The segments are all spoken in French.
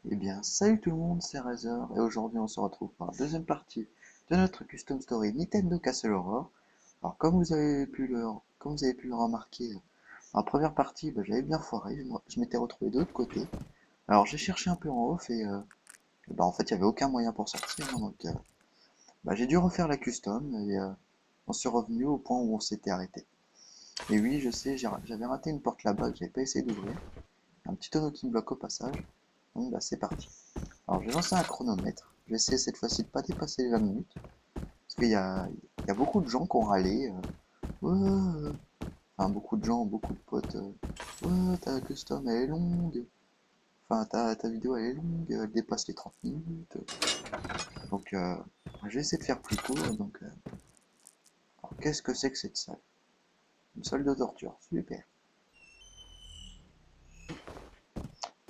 Eh bien, salut tout le monde, c'est Razer, et aujourd'hui on se retrouve pour la deuxième partie de notre custom story Nintendo Castle Horror. Alors, comme vous avez pu le remarquer, en première partie, j'avais bien foiré, je m'étais retrouvé de l'autre côté. Alors, j'ai cherché un peu en off, en fait, il n'y avait aucun moyen pour sortir, hein, j'ai dû refaire la custom, on s'est revenu au point où on s'était arrêté. Et oui, je sais, j'avais raté une porte là-bas que j'avais pas essayé d'ouvrir, un petit tonneau qui me bloque au passage, donc c'est parti. Alors, je vais lancer un chronomètre. Je vais essayer cette fois-ci de pas dépasser les 20 minutes. Parce qu'il y a beaucoup de gens qui ont râlé. Ouais, enfin, beaucoup de gens, beaucoup de potes. Ouais, ta custom, elle est longue. Enfin, ta vidéo, elle est longue. Elle dépasse les 30 minutes. Donc, je vais essayer de faire plus court. Alors, qu'est-ce que c'est que cette salle? Une salle de torture. Super.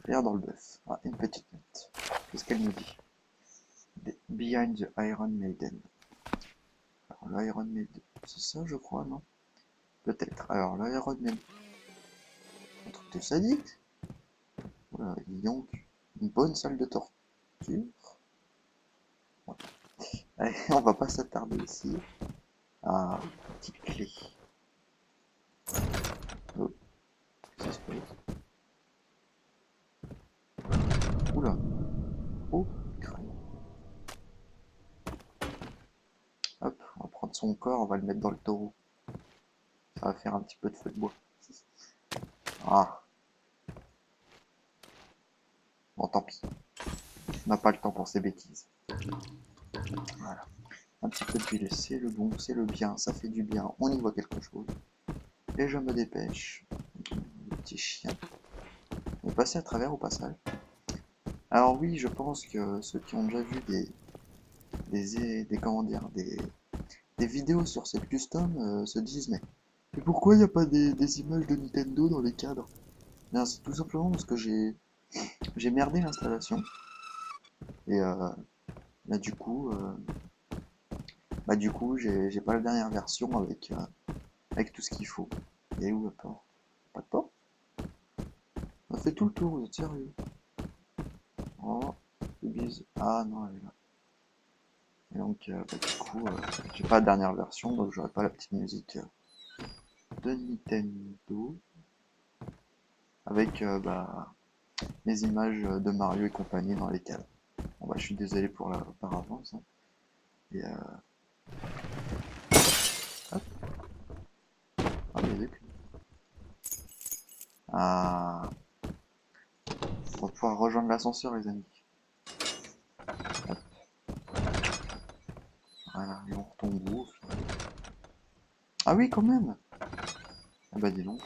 Rien dans le bœuf. Ah, une petite note. Qu'est-ce qu'elle nous dit? Behind the Iron Maiden. Alors, l'Iron Maiden, c'est ça, je crois, non? Peut-être. Alors, l'Iron Maiden. Un truc de sadique. Voilà, dis donc. Une bonne salle de torture. Ouais. Allez, on va pas s'attarder ici. Ah, petite clé. Oh, qu'est-ce qui se passe? Oula. Oh, crâne. Hop, on va prendre son corps, on va le mettre dans le taureau. Ça va faire un petit peu de feu de bois. Ah, bon, tant pis. On n'a pas le temps pour ces bêtises. Voilà. Un petit peu d'huile, c'est le bon, c'est le bien, ça fait du bien, on y voit quelque chose. Et je me dépêche. Le petit chien. On va passer à travers au passage. Alors oui, je pense que ceux qui ont déjà vu comment dire, des vidéos sur cette custom se disent mais pourquoi il n'y a pas des images de Nintendo dans les cadres? Bien, c'est tout simplement parce que j'ai merdé l'installation et du coup j'ai pas la dernière version avec tout ce qu'il faut. Et où la porte? Pas de porte? On a fait tout le tour, vous êtes sérieux? Oh, c'est bise. Ah non, elle est là. Et donc, du coup, j'ai pas la dernière version, donc j'aurai pas la petite musique de Nintendo avec les images de Mario et compagnie dans les cadres. Bon, je suis désolé par avance. Hein. Et hop, ah, mais ah, on va pouvoir rejoindre l'ascenseur, les amis. Hop, voilà, et on retombe où? Ah oui, quand même. Ah bah dis donc,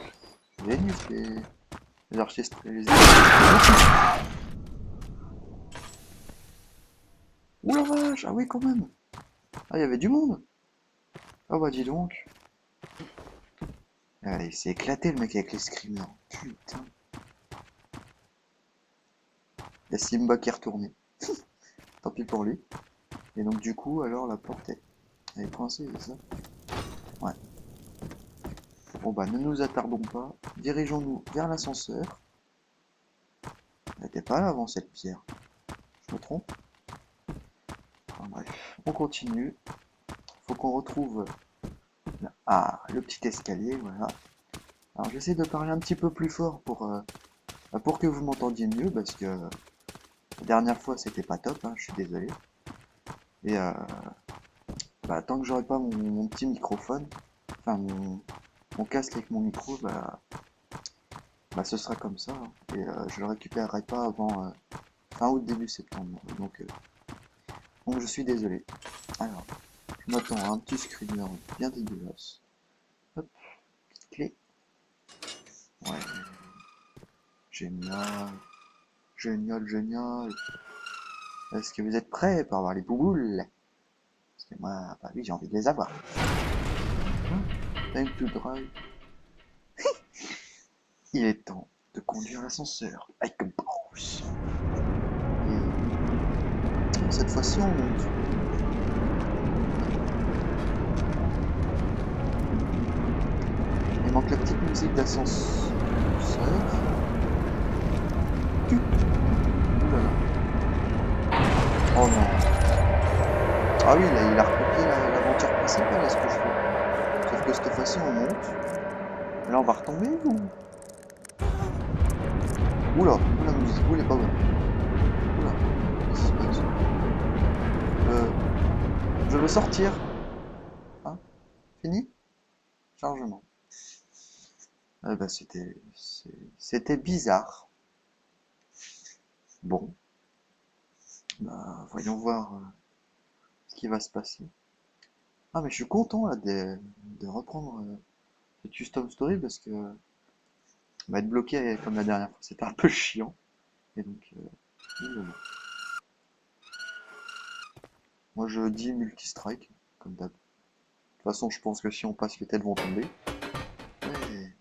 Vénus, les archistes, ouh la vache, ah oui, quand même. Ah, il y avait du monde. Ah bah dis donc. Ah, il s'est éclaté le mec avec les screamers. Putain. Il y a Simba qui est retourné. Tant pis pour lui. Et donc du coup, alors la porte elle est coincée, c'est ça? Ouais. Bon ne nous attardons pas. Dirigeons-nous vers l'ascenseur. Elle n'était pas là avant cette pierre. Je me trompe? Enfin, bref, on continue. Faut qu'on retrouve le petit escalier, voilà. Alors j'essaie de parler un petit peu plus fort pour que vous m'entendiez mieux, parce que la dernière fois c'était pas top, hein, je suis désolé. Et tant que j'aurai pas mon petit microphone, enfin mon casque avec mon micro, ce sera comme ça. Hein. Et je le récupérerai pas avant fin août, début septembre. Donc je suis désolé. Alors, je m'attends à un petit screener bien dégueulasse. Hop, petite clé. Ouais. Génial. Génial, génial. Est-ce que vous êtes prêts pour avoir les bouboules? Parce que moi, oui, j'ai envie de les avoir. Time to drive. Il est temps de conduire l'ascenseur avec Bruce. Et cette fois-ci, on monte. Il manque la petite musique d'ascenseur. Ouh là là. Oh non. Ah oui, là, il a recopié l'aventure principale à ce que je vois. Sauf que cette fois-ci, on monte. Et là, on va retomber ou... Oula, la musique, elle est pas bonne. Oula, qu'est-ce qui se passe? Je veux sortir. Hein? Fini? Chargement. Bah, c'était bizarre. Bon, bah, voyons voir ce qui va se passer. Ah, mais je suis content là de reprendre cette custom story parce que on va être bloqué comme la dernière fois. C'était un peu chiant. Et donc, désolé. Moi je dis multi-strike, comme d'hab. De toute façon, je pense que si on passe, les têtes vont tomber. Ouais.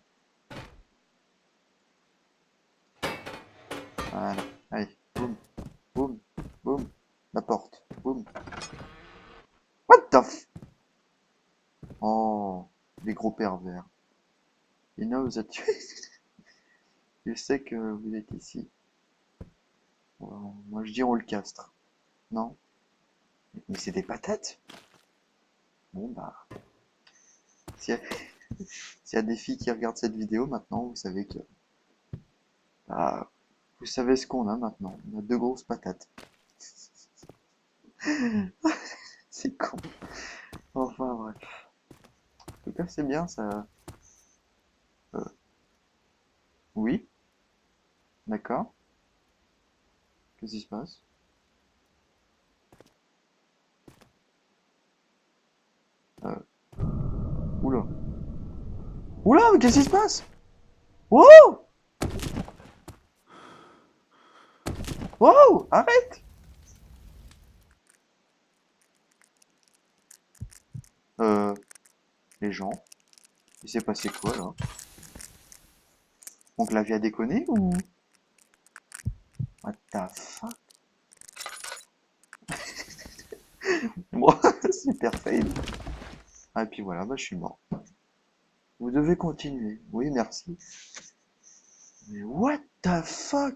Voilà. Allez, boum, boum, boum. La porte, boum. What the f... Oh, les gros pervers. You know that you... Il sait que vous êtes ici. Bon, moi je dis on le castre. Non? Mais c'est des patates? Bon bah... S'il y a... s'il y a des filles qui regardent cette vidéo maintenant, vous savez que... Ah, vous savez ce qu'on a maintenant. On a deux grosses patates. C'est con. Enfin bref. En tout cas c'est bien ça. Euh, oui, d'accord. Qu'est-ce qui se passe? Euh, Oula. Oula, mais qu'est-ce qui se passe? Wow! Wow! Arrête! Euh, les gens. Il s'est passé quoi là? Mon clavier a déconné ou... What the fuck? Moi, super fail. Ah, et puis voilà, bah je suis mort. Vous devez continuer. Oui, merci. Mais what the fuck?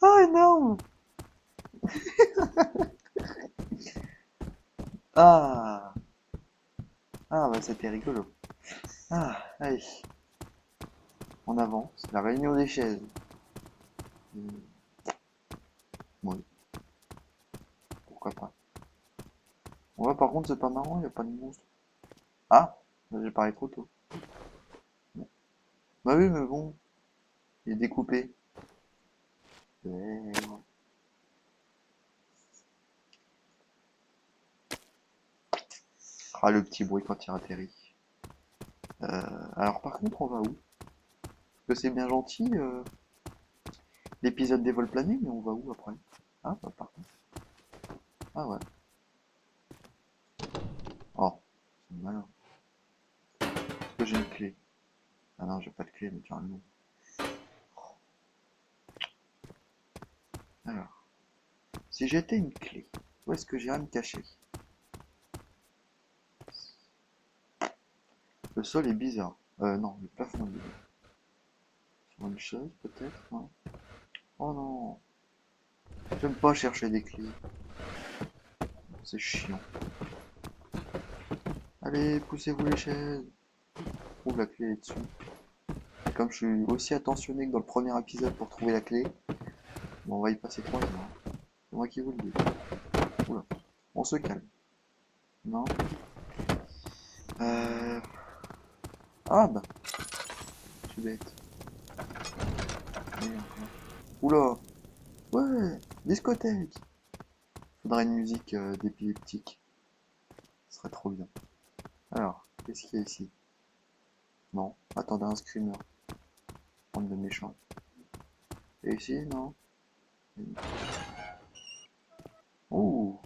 Ah énorme! Ah! Ah bah c'était rigolo. Ah, allez, en avant, c'est la réunion des chaises. Oui, pourquoi pas. Ouais, par contre, c'est pas marrant, y a pas de monstre. Ah! J'ai parlé trop tôt. Bah oui, mais bon, il est découpé. Ouais. Ah, le petit bruit quand il atterrit. Alors par contre, on va où? Parce que c'est bien gentil, l'épisode des vols planés, mais on va où après? Ah, bah par contre. Ah ouais. Oh, c'est malin. Est-ce que j'ai une clé? Ah non, j'ai pas de clé, mais carrément. Alors, si j'étais une clé, où est-ce que j'irais me cacher? Le sol est bizarre. Non, le plafond est bizarre. Sur une chaise, peut-être? Non. Oh non! J'aime pas chercher des clés. C'est chiant. Allez, poussez-vous les chaises. Je trouve la clé est dessus. Et comme je suis aussi attentionné que dans le premier épisode pour trouver la clé, bon, on va y passer 3 heures. C'est moi qui vous le dis. Oula. On se calme. Non? Euh... Ah bah, je suis bête. Merde. Oula! Ouais! Discothèque! Faudrait une musique d'épileptique. Ce serait trop bien. Alors, qu'est-ce qu'il y a ici? Non. Attendez, un screamer. Bande de méchants. Et ici, non? Ouh!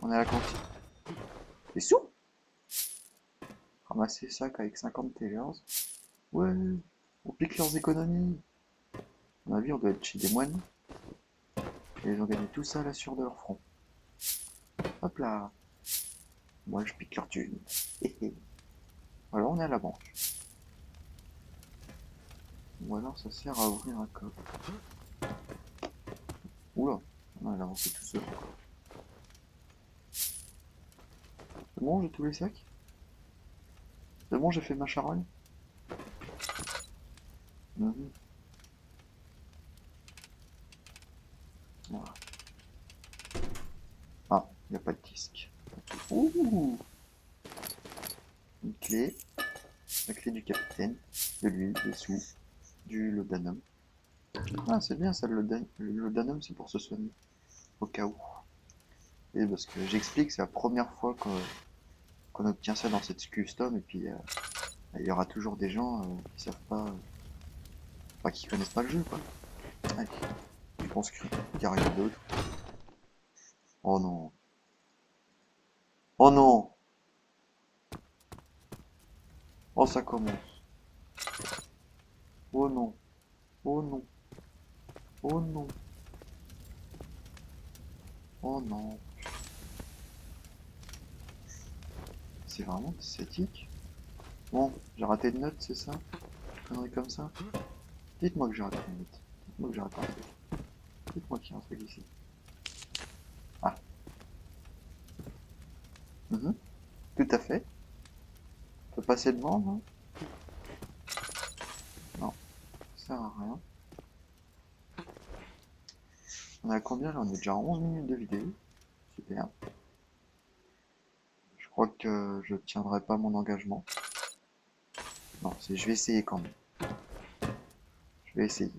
On est à la cantine. Des sous? Ramasser sac avec 50 tellers. Ouais! On pique leurs économies. À mon avis, on doit être chez des moines. Et ils ont gagné tout ça à la sueur de leur front. Hop là! Moi, je pique leur thune. Alors, on est à la banque. Ou alors ça sert à ouvrir un coffre. Oula, non, il a avancé tout seul encore. C'est bon, j'ai tous les sacs? C'est bon, j'ai fait ma charogne? Mhm. Voilà. Ah, il n'y a pas de disque. Ouh, une clé. La clé du capitaine. De l'huile, des sous. Du laudanum. Ah, c'est bien ça, le laudanum, c'est pour se soigner. Au cas où. Et parce que j'explique, c'est la première fois qu'on obtient ça dans cette custom, et puis il y aura toujours des gens qui savent pas, enfin, qui connaissent pas le jeu, quoi. Allez, je pense qu'il n'y a rien d'autre. Oh non. Oh non. Oh, ça commence. Oh non. Oh non. Oh non. Oh non. C'est vraiment statique. Bon, j'ai raté de notes, c'est ça? Connerie comme ça? Dites-moi que j'ai raté une note. Dites-moi que j'ai raté un truc. Dites-moi qu'il y a un truc ici. Ah. Mhm. Tout à fait. On peut passer devant, non? Non, ça sert à rien. On est à combien là? On est déjà à 11 minutes de vidéo. Super. Je crois que je tiendrai pas mon engagement. Non, je vais essayer quand même. Je vais essayer.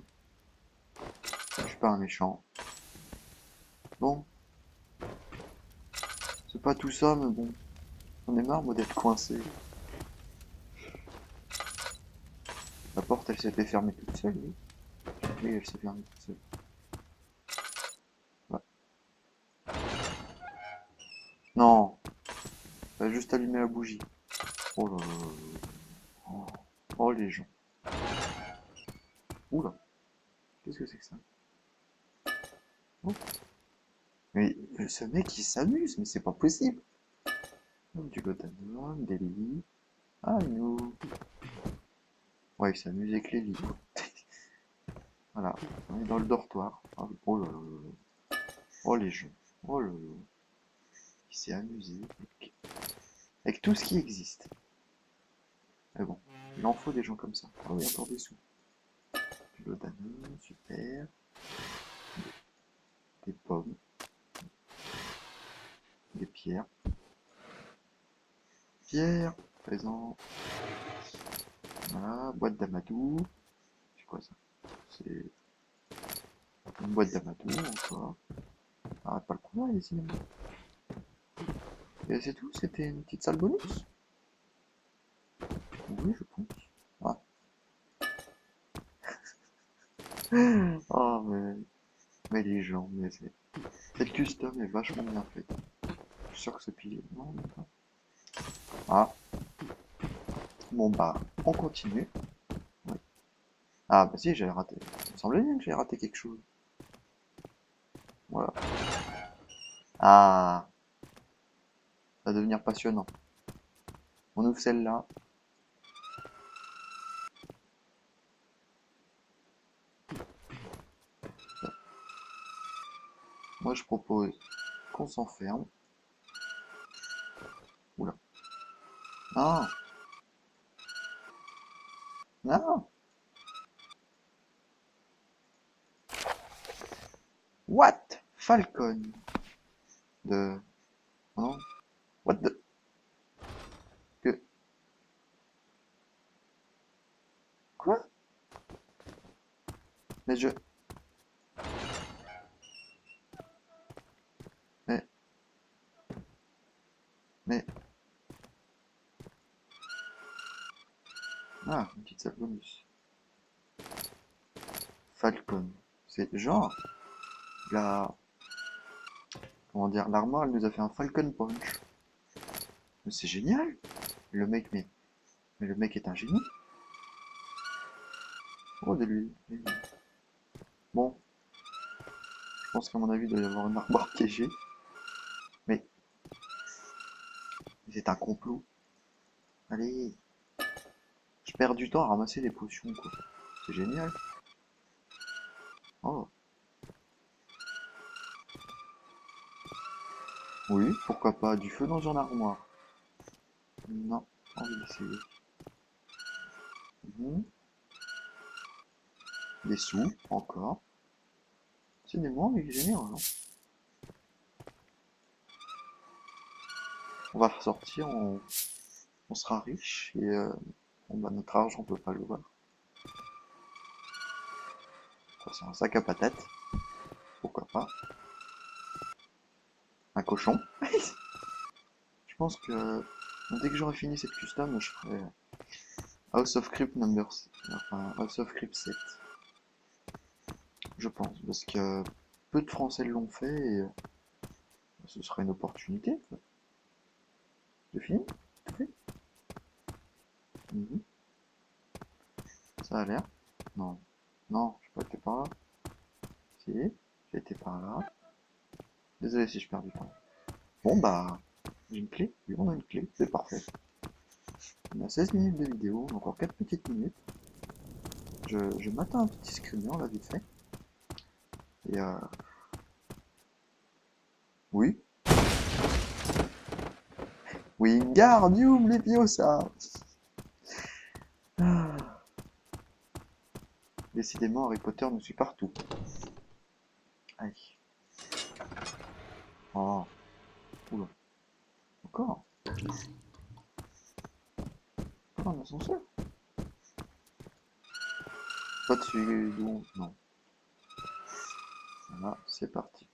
Je suis pas un méchant. Bon, c'est pas tout ça, mais bon. On est marre, moi, d'être coincé. La porte, elle s'était fermée toute seule, oui. Oui, elle s'est fermée toute seule. Ouais. Non, elle a juste allumé la bougie. Oh là là là là. Oh, oh, les gens. Oula, qu'est-ce que c'est que ça? Oh. Mais ce mec, il s'amuse, mais c'est pas possible. Du Gotanon, des lits. Ah, nous. Ouais, il s'amuse avec les lits, quoi. Voilà, on est dans le dortoir. Ah, oh là là là. Oh les gens. Oh là là. Il s'est amusé avec tout ce qui existe. Mais bon, il en faut des gens comme ça. Ah oui, encore des sous. Du Laudanum, super. Des pommes. Des pierres. Pierre, présent. Voilà, boîte d'amadou. C'est quoi ça? C'est une boîte d'amadou encore. Arrête pas le combat, les cinémas. Et c'est tout? C'était une petite salle bonus? Oui, je pense. Ah. Oh, mais les gens, mais cette custom est vachement bien faite. Je suis sûr que ce pilier. Non, même pas. Ah, bon bah, on continue. Oui. Ah bah si, j'avais raté. Il me semblait bien que j'avais raté quelque chose. Voilà. Ah, ça va devenir passionnant. On ouvre celle-là. Moi, je propose qu'on s'enferme. Oula. Non, non. What? Falcon. De... Non. What the... Que... Quoi? Mais je... Mais... Mais... Ah, une petite salle bonus. Falcon. C'est genre... La... Comment dire? L'armoire, elle nous a fait un Falcon Punch. Mais c'est génial! Le mec, mais le mec est un génie. Oh, de lui. Bon, je pense qu'à mon avis, il doit y avoir une armoire piégée. Mais c'est un complot. Allez, je perds du temps à ramasser des potions, quoi. C'est génial. Oh. Oui, pourquoi pas. Du feu dans une armoire. Non, envie d'essayer. Des sous, encore. C'est des mots, mais génial, non? On va ressortir, on sera riche et bon, bah, notre argent on peut pas le voir. C'est un sac à patates. Pourquoi pas? Un cochon. Je pense que dès que j'aurai fini cette custom, je ferai House of Crypt number, enfin House of Crypt 7. Je pense, parce que peu de Français l'ont fait et ce sera une opportunité. C'est fini? Tout fait? Ça a l'air. Non. Non, je pas été par là. Si, j'ai été par là. Désolé si je perds du temps. Bon bah, j'ai une clé. Oui, on a une clé, c'est parfait. On a 16 minutes de vidéo, encore 4 petites minutes. Je m'attends un petit screener là vite fait. Et oui. Wingardium Leviosa. Ah. Décidément, Harry Potter nous suit partout. Aïe. Oh. Oula. Encore. Encore un ascenseur. Pas dessus, donc non. Voilà, c'est parti.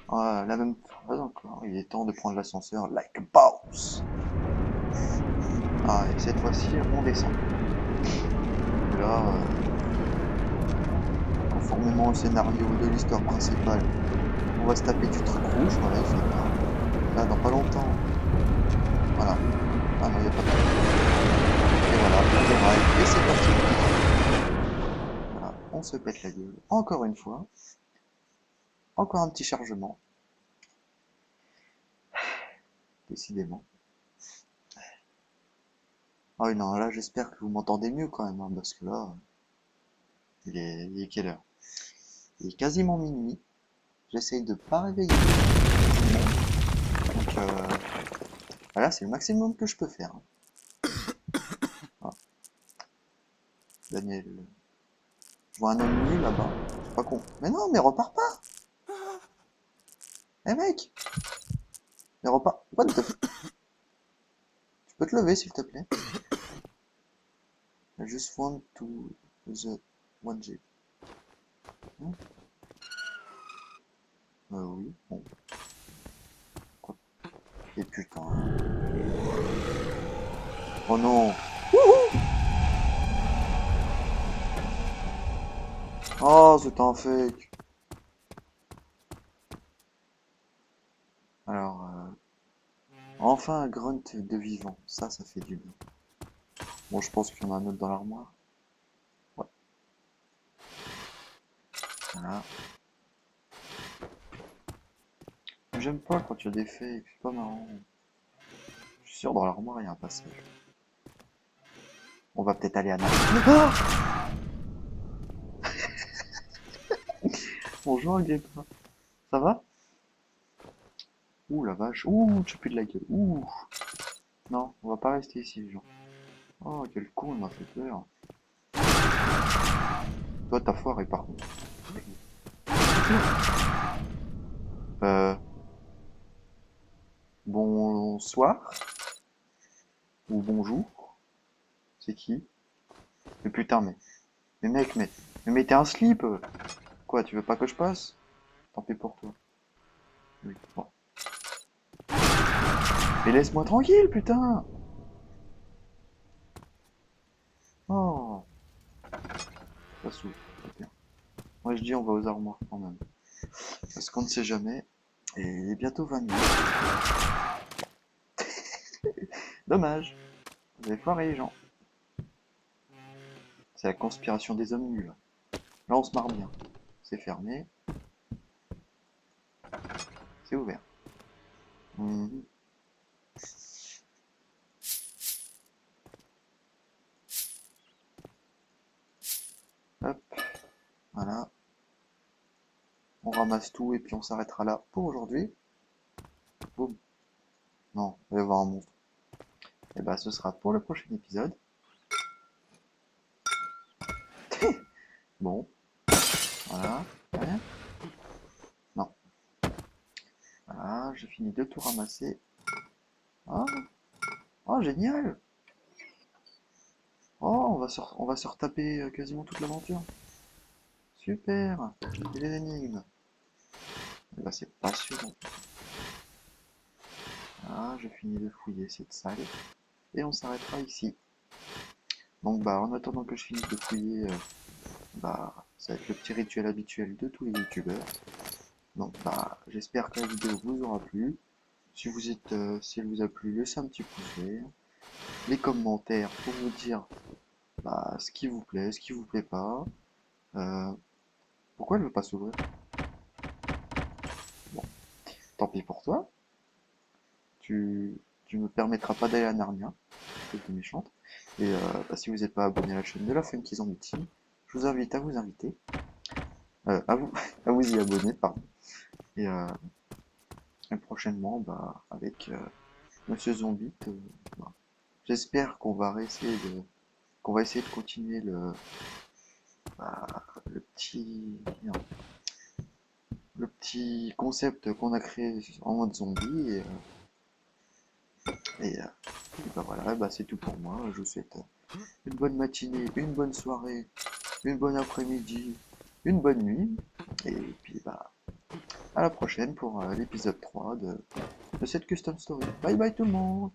Ah, la même phrase encore. Il est temps de prendre l'ascenseur like a boss. Ah, et cette fois-ci, on descend. Et là, conformément au scénario de l'histoire principale, on va se taper du truc rouge. Voilà, il fait pas. Là, dans pas longtemps. Voilà. Ah non, il n'y a pas de. Et voilà, on déraille. Et c'est parti. Voilà, on se pète la gueule. Encore une fois. Encore un petit chargement. Décidément. Ah oui, non, là, j'espère que vous m'entendez mieux quand même, hein, parce que là, il est quelle heure? Il est quasiment minuit. J'essaye de pas réveiller tout le monde. Donc, voilà, c'est le maximum que je peux faire. Ah, Daniel. Je vois un homme nu là-bas. C'est pas con. Mais non, mais repars pas! Eh mec! Mais repars. What the f... Tu peux te lever s'il te plaît? I just want to the 1G. Hein? Oui, bon. Quoi? Et putain. Oh non! Oh, c'est un fake! Alors, enfin un grunt de vivant. Ça fait du bien. Bon, je pense qu'il y en a un autre dans l'armoire. Ouais. Voilà. J'aime pas quand il y a des fakes, c'est pas marrant. Je suis sûr, dans l'armoire, il y a un passage. On va peut-être aller à Naples. Bonjour, Agrippa. Ça va? Ouh, la vache. Ouh, tu pues de la gueule. Ouh. Non, on va pas rester ici, les gens. Oh, quel con, il m'a fait peur. Toi, t'as foiré, par contre. Euh... Bonsoir? Ou bonjour? C'est qui? Mais putain, mais mec, mais mettez un slip! Quoi, tu veux pas que je passe? Tant pis pour toi. Oui, bon. Mais laisse-moi tranquille, putain! Oh, ça s'ouvre, c'est bien. Moi je dis on va aux armoires quand même. Parce qu'on ne sait jamais. Et il est bientôt 20 minutes. Dommage. Vous avez foiré les gens. C'est la conspiration des hommes nus là. Là on se marre bien. C'est fermé. C'est ouvert. on ramasse tout et puis on s'arrêtera là pour aujourd'hui. Boum. Non, il va y avoir un monstre. Et bah ce sera pour le prochain épisode. Bon, voilà. Rien. Non. Voilà, j'ai fini de tout ramasser. Ah, oh, génial! Oh, on va se retaper quasiment toute l'aventure. Super! Et les énigmes. Et bah c'est passionnant. Voilà, je finis de fouiller cette salle. Et on s'arrêtera ici. Donc bah en attendant que je finisse de fouiller, bah ça va être le petit rituel habituel de tous les youtubeurs. Donc bah j'espère que la vidéo vous aura plu. Si si elle vous a plu, laissez un petit pouce vert. Les commentaires pour vous dire bah, ce qui vous plaît, ce qui vous plaît pas. Euh, Pourquoi elle veut pas s'ouvrir? Bon, tant pis pour toi. Tu me permettras pas d'aller à Narnia, c'est méchante. Et bah, si vous n'êtes pas abonné à la chaîne de la Funky Zombie Team, je vous invite à vous inviter, à vous, à vous y abonner, pardon. Et, prochainement, bah, avec Monsieur Zombie, bah, j'espère qu'on va essayer de continuer bah, le petit, le petit concept qu'on a créé en mode zombie. Et bah voilà, bah c'est tout pour moi. Je vous souhaite une bonne matinée, une bonne soirée, une bonne après-midi, une bonne nuit. Et puis bah à la prochaine pour l'épisode 3 de cette custom story. Bye bye tout le monde!